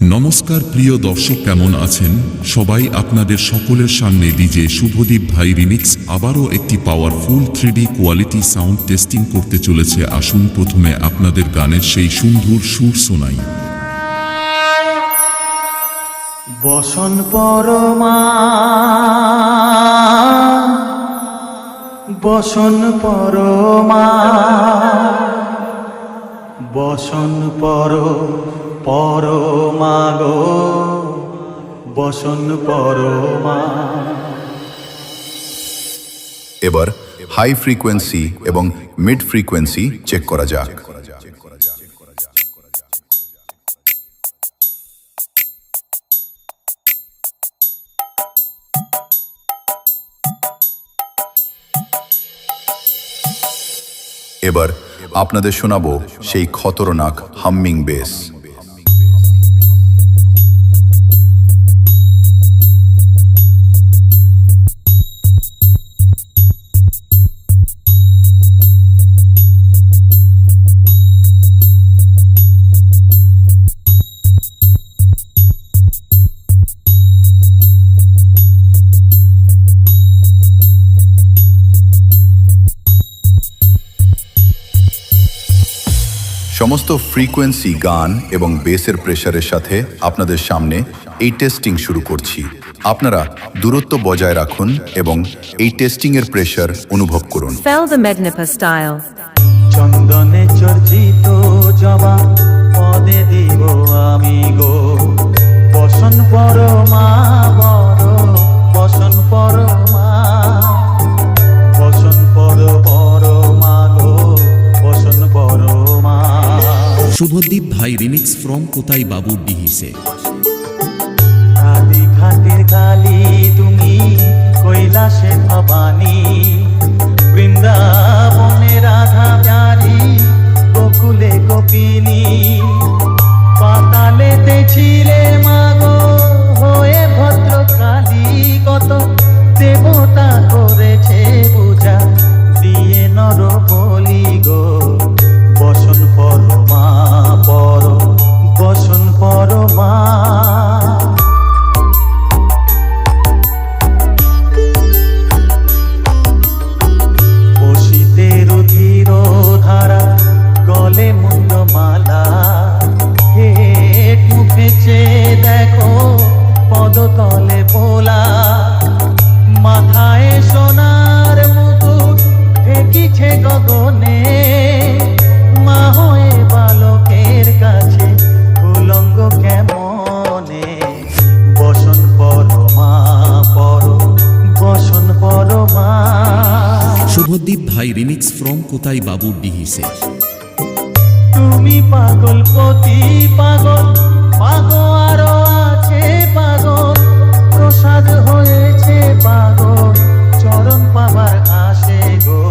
নমস্কার প্রিয় দর্শক, কেমন আছেন সবাই? আপনাদের সকলের সামনে ডিজে শুভদীপ ভাই রিমিক্স আবারও একটি powerful 3D quality sound testing করতে চলেছে। আসুন প্রথমে আপনাদের গানের সেই সুন্দর সুর শোনাই। বসন পরমা বসন পরমা বসন পরমা গো বসন পরমা। এবার হাই ফ্রিকোয়েন্সি এবং মিড ফ্রিকোয়েন্সি চেক করা যাক। এবার আপনাদের শোনাবো সেই খতরনাক হাম্মিং বেস। সমস্ত ফ্রিকোয়েন্সি, গান এবং বেসের প্রেসারের সাথে আপনাদের সামনে এই টেস্টিং শুরু করছি। আপনারা দূরত্ব বজায় রাখুন এবং এই টেস্টিং এর প্রেসার অনুভব করুন। Fell the Magnipa style. চন্দনে চর্চিত জবা পদে দিব আমি গো বসন পরমা বড় বসন পরমা বসন পরমা গো বসন পরমা। শুভদীপ ভাই রিমিক্স ফ্রম কোথায় বাবু ডিহিসে। কালী ঘাটের কালী তুমি কৈলাসে ভবানী, বৃন্দাবনে রাধা প্যারি, গোকুলে গোপিনী, পাতালেতে ছিলে মাগো হয়ে ভদ্রকালী। কত দেবতা করেছে পূজা দিয়ে নর বলি গো বসন পরমা বসন পরমা। বসিতে রুধির ধারা গলে মুন্ডমালা, হেট মুখে চেয়ে দেখো পদতলে ভোলা, মাথায় সোনার মুকুট ঠেকিছে গগনে, মা হয়ে বালকের কাছে উলঙ্গ কেমনে বসন পরমা বসন পরমা। শুভদীপ ভাই রিমিক্স ফ্রম কোথায় বাবু ডিহিসে। তুমি পাগল পতি পাগল পাগল আরো আছে পাগল, প্রসাদ হয়েছে পাগল চরণ পাবার আসে গো